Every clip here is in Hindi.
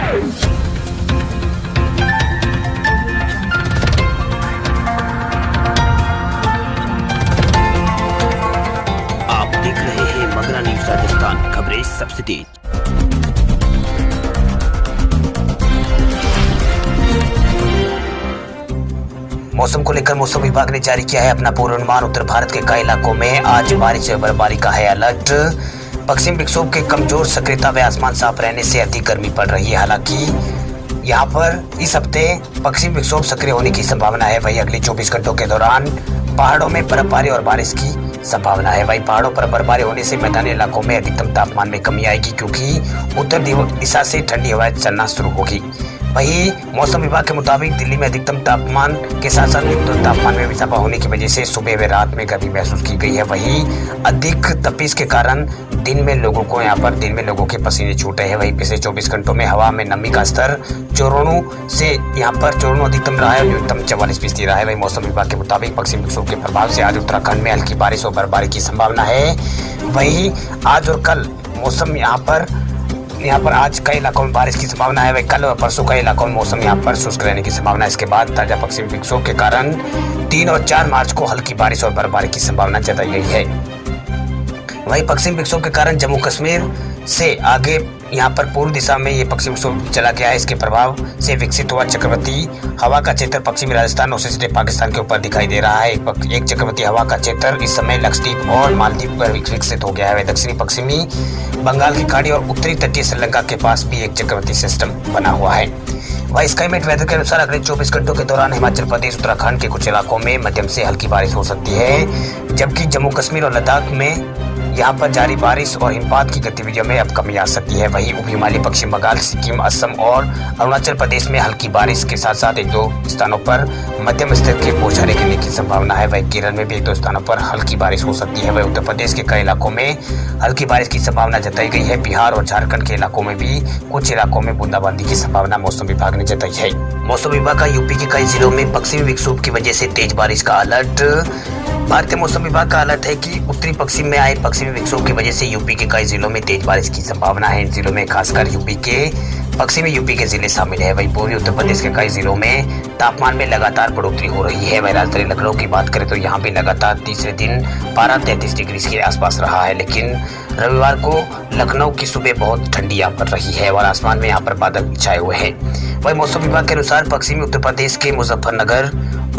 आप देख रहे हैं मगरा न्यूज राजस्थान, खबरें सबसे तेज। मौसम को लेकर मौसम विभाग ने जारी किया है अपना पूर्वानुमान। उत्तर भारत के कई इलाकों में आज बारिश और बर्फबारी का है अलर्ट। पश्चिम विक्षोभ के कमजोर सक्रियता व आसमान साफ रहने से अधिक गर्मी पड़ रही है। हालांकि यहाँ पर इस हफ्ते पश्चिम विक्षोभ सक्रिय होने की संभावना है। वहीं अगले 24 घंटों के दौरान पहाड़ों में बर्फबारी और बारिश की संभावना है। वहीं पहाड़ों पर बर्फबारी होने से मैदानी इलाकों में अधिकतम तापमान में कमी आएगी, क्योंकि उत्तर दिशा से ठंडी हवाएं चलना शुरू होगी। वहीं मौसम विभाग के मुताबिक दिल्ली में अधिकतम तापमान के साथ साथ न्यूनतम तापमान में भी इजाफा होने की वजह से सुबह व रात में गर्मी महसूस की गई है। वहीं अधिक तपिश के कारण दिन में लोगों के पसीने छूटे हैं। वहीं पिछले 24 घंटों में हवा में नमी का स्तर चौरानवे अधिकतम रहा है और न्यूनतम 44% रहा है। वहीं मौसम विभाग के मुताबिक पश्चिम विक्षोभ के प्रभाव से आज उत्तराखंड में हल्की बारिश और बर्फबारी की संभावना है। वहीं आज और कल मौसम यहाँ पर आज कई इलाकों में बारिश की संभावना है। वही कल और परसों कई इलाकों में मौसम यहाँ पर शुष्क रहने की संभावना है। इसके बाद ताजा पश्चिम विक्षोभ के कारण 3 और 4 मार्च को हल्की बारिश और बर्फबारी की संभावना जताई गई है। वहीं पश्चिम विक्षोभ के कारण जम्मू कश्मीर से आगे यहाँ पर पूर्व दिशा में ये पश्चिम विक्षोभ चला गया है। इसके प्रभाव से विकसित हुआ चक्रवाती हवा का क्षेत्र पश्चिमी राजस्थान और सीधे पाकिस्तान के ऊपर दिखाई दे रहा है। एक चक्रवाती हवा का क्षेत्र इस समय लक्षद्वीप और मालदीव पर विकसित हो गया है। दक्षिणी पश्चिमी बंगाल की खाड़ी और उत्तरी तटीय श्रीलंका के पास भी एक चक्रवाती सिस्टम बना हुआ है। वहीं स्काईमेट वेदर के अनुसार अगले 24 घंटों के दौरान हिमाचल प्रदेश उत्तराखंड के कुछ इलाकों में मध्यम से हल्की बारिश हो सकती है, जबकि जम्मू कश्मीर और लद्दाख में यहाँ पर जारी बारिश और हिमपात की गतिविधियों में अब कमी आ सकती है। वहीं उप हिमालय पश्चिम बंगाल, सिक्किम, असम और अरुणाचल प्रदेश में हल्की बारिश के साथ साथ 1-2 स्थानों पर मध्यम स्तर के बौछारें गिरने की संभावना है। वहीं केरल में भी 1-2 स्थानों पर हल्की बारिश हो सकती है। वहीं उत्तर प्रदेश के कई इलाकों में हल्की बारिश की संभावना जताई गई है। बिहार और झारखंड के इलाकों में भी कुछ इलाकों में बूंदाबांदी की संभावना मौसम विभाग ने जताई है। मौसम विभाग का यूपी के कई जिलों में पश्चिमी विक्षोभ की वजह से तेज बारिश का अलर्ट। भारतीय मौसम विभाग का अलर्ट है कि उत्तरी पश्चिम में आए पश्चिमी विक्षोभ की वजह से यूपी के कई जिलों में तेज बारिश की संभावना है। इन जिलों में खासकर पश्चिमी यूपी के जिले शामिल है। वहीं पूर्वी उत्तर प्रदेश के कई जिलों में तापमान में लगातार बढ़ोतरी हो रही है। वहीं राजधानी लखनऊ की बात करें तो यहाँ भी लगातार तीसरे दिन पारा 33 डिग्री के आसपास रहा है, लेकिन रविवार को लखनऊ की सुबह बहुत ठंडी यहाँ पर रही है और आसमान में यहाँ पर बादल छाए हुए हैं। वहीं मौसम विभाग के अनुसार पश्चिमी उत्तर प्रदेश के मुजफ्फरनगर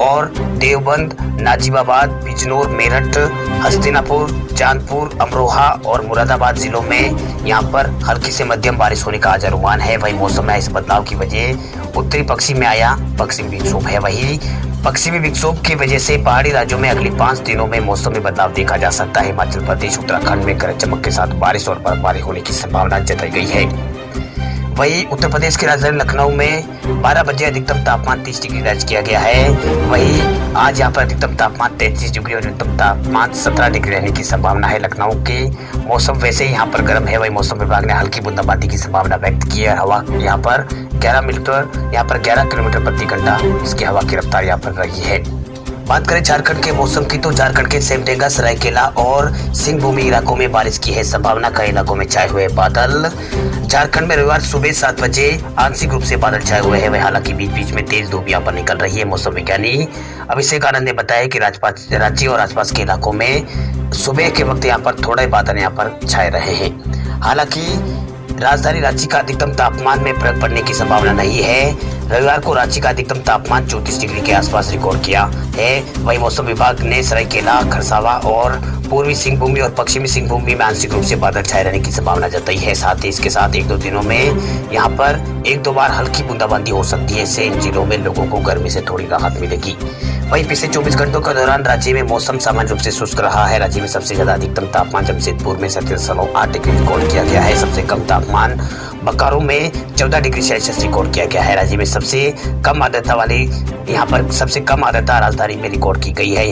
और देवबंद, नाजिबाबाद, बिजनौर, मेरठ, हस्तिनापुर, चांदपुर, अमरोहा और मुरादाबाद जिलों में यहाँ पर हल्की से मध्यम बारिश होने का आज अनुमान है। वहीं मौसम में इस बदलाव की वजह उत्तरी पश्चिम में आया पश्चिमी विक्षोभ है। वहीं पश्चिमी विक्षोभ की वजह से पहाड़ी राज्यों में अगले 5 दिनों में मौसम में बदलाव देखा जा सकता है। हिमाचल प्रदेश, उत्तराखंड में गरज चमक के साथ बारिश और बर्फबारी होने की संभावना जताई गई है। वहीं उत्तर प्रदेश की राजधानी लखनऊ में 12 बजे अधिकतम तापमान 30 डिग्री दर्ज किया गया है। वहीं आज यहाँ पर अधिकतम तापमान 33 डिग्री और न्यूनतम तापमान 17 डिग्री रहने की संभावना है। लखनऊ के मौसम वैसे ही यहाँ पर गर्म है। वहीं मौसम विभाग ने हल्की बूंदाबांदी की संभावना व्यक्त की है। हवा यहाँ पर 11 किलोमीटर प्रति घंटा इसकी हवा की रफ्तार यहाँ पर रही है। बात करें झारखंड के मौसम की तो झारखंड के सिमडेगा, सरायकेला और सिंहभूमि इलाकों में बारिश की है संभावना। कई इलाकों में छाए हुए बादल। झारखंड में रविवार सुबह 7 बजे आंशिक रूप से बादल छाए हुए हैं। हालांकि बीच बीच में तेज धूप यहाँ पर निकल रही है। मौसम विज्ञानी अभिषेक आनंद ने बताया कि रांची और आसपास के इलाकों में सुबह के वक्त यहाँ पर थोड़े बादल यहाँ पर छाए रहे हैं। हालांकि राजधानी रांची का अधिकतम तापमान में फर्क पड़ने की संभावना नहीं है। रविवार को रांची का अधिकतम तापमान 34 डिग्री के आसपास रिकॉर्ड किया है। वहीं मौसम विभाग ने सरायकेला, खरसावा और पूर्वी सिंहभूमि और पश्चिमी सिंहभूमि में आंशिक रूप से बादल छाए रहने की संभावना जताई है। साथ ही इसके साथ 1-2 दिनों में यहाँ पर 1-2 बार हल्की बूंदाबांदी हो सकती है। इससे इन जिलों में लोगों को गर्मी से थोड़ी राहत मिलेगी। वहीं पिछले 24 घंटों के दौरान राज्य में मौसम सामान्य रूप से शुष्क रहा है। राज्य में सबसे ज्यादा अधिकतम तापमान जमशेदपुर में 37.8 डिग्री रिकॉर्ड किया गया है। सबसे कम तापमान बोकारो में 14 डिग्री सेल्सियस रिकॉर्ड किया गया है। राज्य में सबसे कम आर्द्रता राजधानी में रिकॉर्ड की गई है।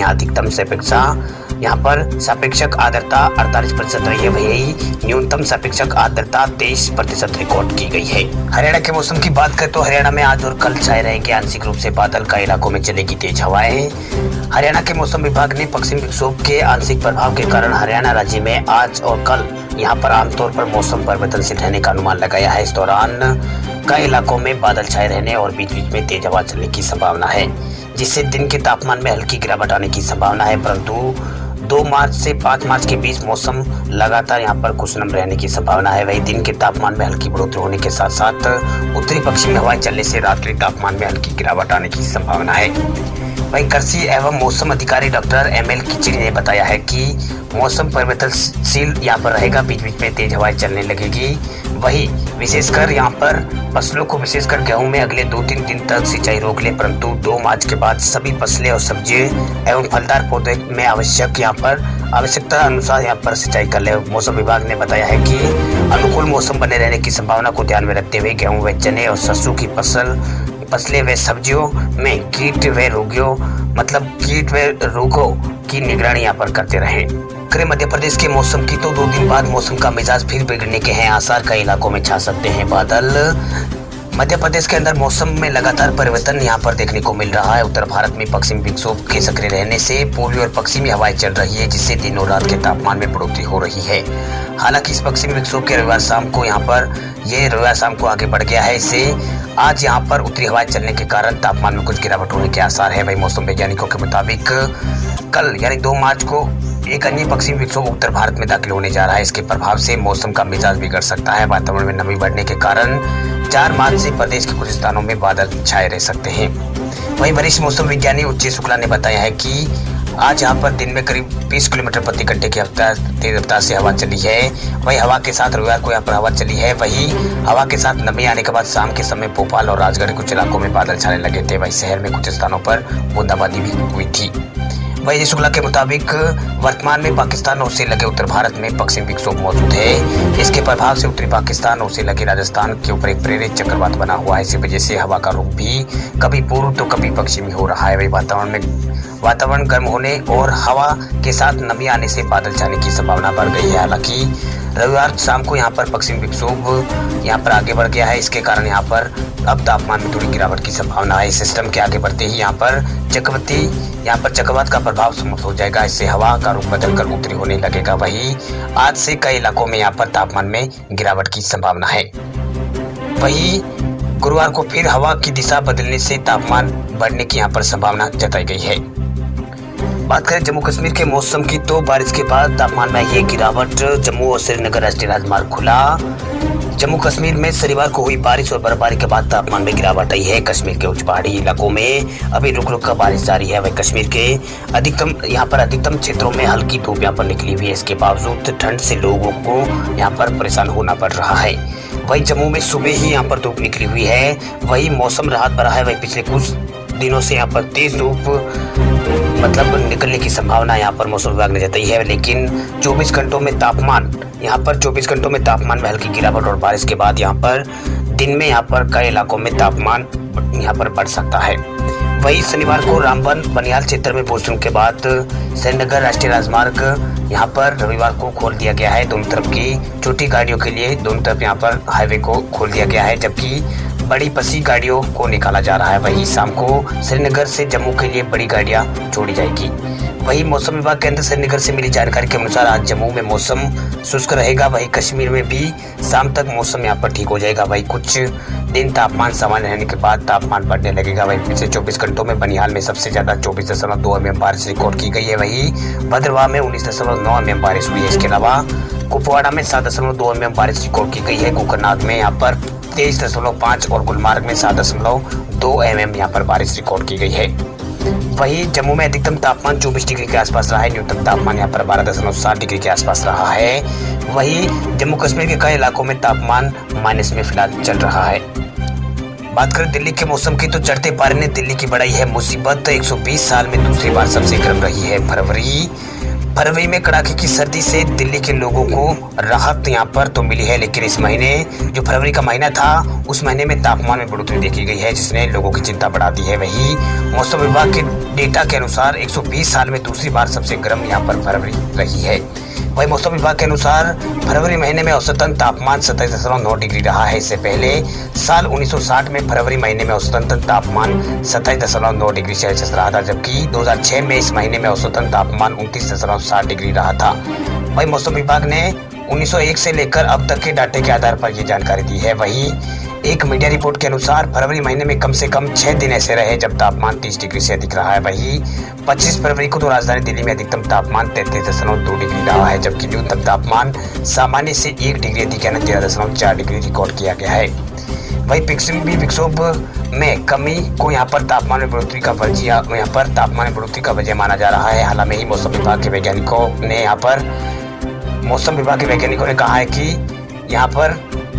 यहाँ पर सापेक्षक आर्द्रता 48% रही है। वही न्यूनतम सापेक्षक आर्द्रता 23% रिकॉर्ड की गई है। हरियाणा के मौसम की बात करें तो हरियाणा में आज और कल छाए रहेंगे आंशिक रूप से बादल। कई इलाकों में चलेगी तेज हवाएं। हरियाणा के मौसम विभाग ने पश्चिम विक्षोभ के आंशिक प्रभाव के कारण हरियाणा राज्य में आज और कल यहाँ पर आमतौर पर मौसम परिवर्तनशील रहने का अनुमान लगाया है। इस दौरान कई इलाकों में बादल छाए रहने और बीच बीच में तेज हवा चलने की संभावना है, जिससे दिन के तापमान में हल्की गिरावट आने की संभावना है। परंतु 2 मार्च से 5 मार्च के बीच मौसम लगातार यहाँ पर खुशनुमा रहने की संभावना है। वही दिन के तापमान में हल्की बढ़ोतरी होने के साथ साथ उत्तरी पश्चिमी हवाएं चलने से रात्रि तापमान में हल्की गिरावट आने की संभावना है। वहीं कृषि एवं मौसम अधिकारी डॉक्टर ML खिचड़ी ने बताया है कि मौसम परिवर्तनशील यहाँ पर रहेगा, बीच बीच में तेज हवाएं चलने लगेगी। वही विशेषकर यहाँ पर फसलों को, विशेषकर गेहूं में अगले 2-3 दिन तक सिंचाई रोक ले, परंतु 2 मार्च के बाद सभी फसलें और सब्जियां एवं फलदार पौधे में आवश्यकता अनुसार यहाँ पर सिंचाई कर ले। मौसम विभाग ने बताया है कि अनुकूल मौसम बने रहने की संभावना को ध्यान में रखते हुए गेहूं व चने और सरसों की फसलें व सब्जियों में कीट व रोगों की निगरानी यहाँ पर करते रहें। मध्य प्रदेश के मौसम की तो 2 दिन बाद मौसम का मिजाज फिर बिगड़ने के हैं आसार, कई इलाकों में छा सकते हैं बादल। मध्य प्रदेश के अंदर मौसम में लगातार परिवर्तन यहाँ पर देखने को मिल रहा है। उत्तर भारत में पश्चिमी विक्षोभ के सक्रिय रहने से पूर्वी और पश्चिमी हवाएं चल रही है, जिससे दिन और रात के तापमान में बढ़ोतरी हो रही है। हालांकि इस पश्चिमी विक्षोभ के रविवार शाम को आगे बढ़ गया है। इससे आज यहाँ पर उत्तरी हवाएं चलने के कारण तापमान में कुछ गिरावट होने के आसार है। वही मौसम वैज्ञानिकों के मुताबिक कल यानी 2 मार्च को एक अन्य पश्चिमी विक्षोभ उत्तर भारत में दाखिल होने जा रहा है। इसके प्रभाव से मौसम का मिजाज बिगड़ सकता है। वातावरण में नमी बढ़ने के कारण 4 मार्च से प्रदेश के कुछ स्थानों में बादल छाए रह सकते हैं। वहीं वरिष्ठ मौसम विज्ञानी उच्चय शुक्ला ने बताया है कि आज यहाँ पर दिन में करीब 20 किलोमीटर प्रति घंटे की तेज रफ्तार से हवा चली है। वही हवा के साथ रविवार को यहाँ पर हवा चली है। वही हवा के साथ नमी आने के बाद शाम के समय भोपाल और राजगढ़ कुछ इलाकों में बादल छाने लगे थे। वही शहर में कुछ स्थानों पर बूंदाबांदी भी हुई थी। वही शुक्ला के मुताबिक वर्तमान में पाकिस्तान और उससे लगे उत्तर भारत में पश्चिमी विक्षोभ मौजूद है। इसके प्रभाव से उत्तरी पाकिस्तान और उससे लगे राजस्थान के ऊपर एक प्रेरित चक्रवात बना हुआ है। इसी वजह से हवा का रुख भी कभी पूर्व तो कभी पश्चिमी हो रहा है। वही वातावरण गर्म होने और हवा के साथ नमी आने से बादल छाने की संभावना बढ़ गई है। हालांकि रविवार शाम को यहाँ पर पश्चिमी विक्षोभ यहाँ पर आगे बढ़ गया है। इसके कारण यहाँ पर अब तापमान में थोड़ी गिरावट की संभावना है। इस सिस्टम के आगे बढ़ते ही यहाँ पर चक्रवात का प्रभाव समाप्त हो जाएगा। इससे हवा का रुख बदलकर उत्तरी होने लगेगा। वही आज से कई इलाकों में यहाँ पर तापमान में गिरावट की संभावना है। वही गुरुवार को फिर हवा की दिशा बदलने से तापमान बढ़ने की यहाँ पर संभावना जताई गई है। बात करें जम्मू कश्मीर के मौसम की तो बारिश के बाद तापमान में ये गिरावट। जम्मू और श्रीनगर राष्ट्रीय राजमार्ग खुला। जम्मू कश्मीर में शनिवार को हुई बारिश और बर्फबारी के बाद तापमान में गिरावट आई है। कश्मीर के उच्च पहाड़ी इलाकों में अभी रुक रुक कर बारिश जारी है। वही कश्मीर के अधिकतम क्षेत्रों में हल्की धूप यहाँ पर निकली हुई है। इसके बावजूद ठंड से लोगों को यहाँ पर परेशान होना पड़ रहा है। वही जम्मू में सुबह ही यहाँ पर धूप निकली हुई है। वही मौसम राहत भरा है। वही पिछले कुछ दिनों से यहाँ पर तेज धूप निकलने की संभावना यहाँ पर मौसम विभाग ने जताई है। लेकिन 24 घंटों में तापमान में हल्की गिरावट और बारिश के बाद यहाँ पर दिन में यहाँ पर कई इलाकों में तापमान यहाँ पर बढ़ सकता है। वही शनिवार को रामबन बनिहाल क्षेत्र में भूस्खलन के बाद श्रीनगर राष्ट्रीय राजमार्ग यहाँ पर रविवार को खोल दिया गया है। दोनों तरफ की छोटी गाड़ियों के लिए दोनों तरफ यहाँ पर हाईवे को खोल दिया गया है, जबकि बड़ी बसी गाड़ियों को निकाला जा रहा है। वही शाम को श्रीनगर से जम्मू के लिए बड़ी गाड़ियां छोड़ी जाएगी। वही मौसम विभाग के अंदर श्रीनगर से मिली जानकारी के अनुसार आज जम्मू में मौसम शुष्क रहेगा। वही कश्मीर में भी शाम तक मौसम यहाँ पर ठीक हो जाएगा। वही कुछ दिन तापमान सामान्य रहने के बाद तापमान बढ़ने लगेगा। वही पिछले 24 घंटों में बनिहाल में सबसे ज्यादा 24.2 mm बारिश रिकॉर्ड की गई है। वही भद्रवाह में 19.9 mm बारिश हुई है। इसके अलावा कुपवाड़ा में 7.2 mm बारिश रिकॉर्ड की गई है। गोकर्णनाथ में यहाँ पर 23.5 और गुलमार्ग में 7.2 mm यहाँ पर बारिश रिकॉर्ड की गई है। वही जम्मू में अधिकतम तापमान 24 डिग्री के आसपास रहा है। न्यूनतम तापमान यहाँ पर 12.7 डिग्री के आसपास रहा है। वही जम्मू कश्मीर के कई इलाकों में तापमान माइनस में फिलहाल चल रहा है। बात करें दिल्ली के मौसम की तो चढ़ते पारे ने दिल्ली की बढ़ाई है मुसीबत। 120 साल में दूसरी बार सबसे गर्म रही है फरवरी में कड़ाके की सर्दी से दिल्ली के लोगों को राहत यहाँ पर तो मिली है, लेकिन इस महीने जो फरवरी का महीना था उस महीने में तापमान में बढ़ोतरी देखी गई है, जिसने लोगों की चिंता बढ़ा दी है। वही मौसम विभाग के डेटा के अनुसार 120 साल में दूसरी बार सबसे गर्म यहाँ पर फरवरी रही है। वही मौसम विभाग के अनुसार फरवरी महीने में औसतन तापमान 27.9 डिग्री रहा है। इससे पहले साल 1960 में फरवरी महीने में औसतन तापमान 27.9 डिग्री सेल्सियस रहा था, जबकि 2006 में इस महीने में औसतन तापमान 29.7 डिग्री रहा था। वही मौसम विभाग ने 1901 से लेकर अब तक के डाटे के आधार पर यह जानकारी दी है। वही एक मीडिया रिपोर्ट के अनुसार फरवरी महीने में कम से कम 6 दिन ऐसे रहे जब तापमान 30 डिग्री से अधिक रहा है। वहीं 25 फरवरी को तो राजधानी दिल्ली में अधिकतम तापमान 33.2 डिग्री रहा है, जबकि न्यूनतम तापमान सामान्य से 1 डिग्री अधिक यानी 13.4 डिग्री रिकॉर्ड किया गया है। वहीं पश्चिमी विक्षोभ में कमी को यहाँ पर तापमान में बढ़ोतरी का वजह माना जा रहा है। हाल ही मौसम विभाग के वैज्ञानिकों ने कहा है कि यहाँ पर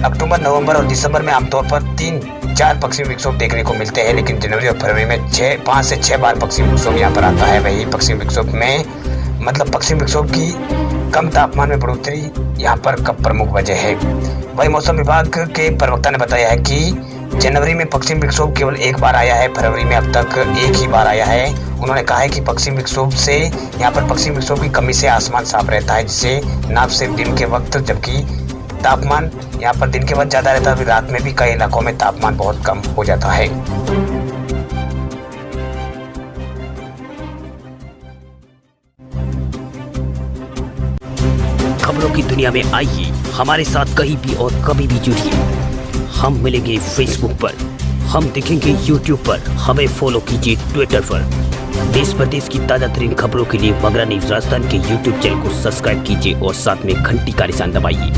अक्टूबर, नवंबर और दिसंबर में आमतौर पर 3-4 पश्चिमी विक्षोभ देखने को मिलते हैं, लेकिन जनवरी और फरवरी में 5 से 6 बार पश्चिमी विक्षोभ यहाँ पर आता है। वही पश्चिमी विक्षोभ की कम तापमान में बढ़ोतरी यहाँ पर प्रमुख वजह है। वही मौसम विभाग के प्रवक्ता ने बताया है कि जनवरी में पश्चिमी विक्षोभ केवल एक बार आया है, फरवरी में अब तक एक ही बार आया है। उन्होंने कहा है कि पश्चिमी विक्षोभ की कमी से आसमान साफ रहता है, जिससे न सिर्फ दिन के वक्त जबकि तापमान यहाँ पर दिन के वक्त ज़्यादा रहता है, रात में भी कई इलाकों में तापमान बहुत कम हो जाता है। खबरों की दुनिया में आइए हमारे साथ कहीं भी और कभी भी जुड़िए। हम मिलेंगे फेसबुक पर, हम दिखेंगे यूट्यूब पर, हमें फॉलो कीजिए ट्विटर पर। देश प्रदेश की ताजा तरीन खबरों के लिए मगरा न्यूज राजस्थान के यूट्यूब चैनल को सब्सक्राइब कीजिए और साथ में घंटी का निशान दबाइए।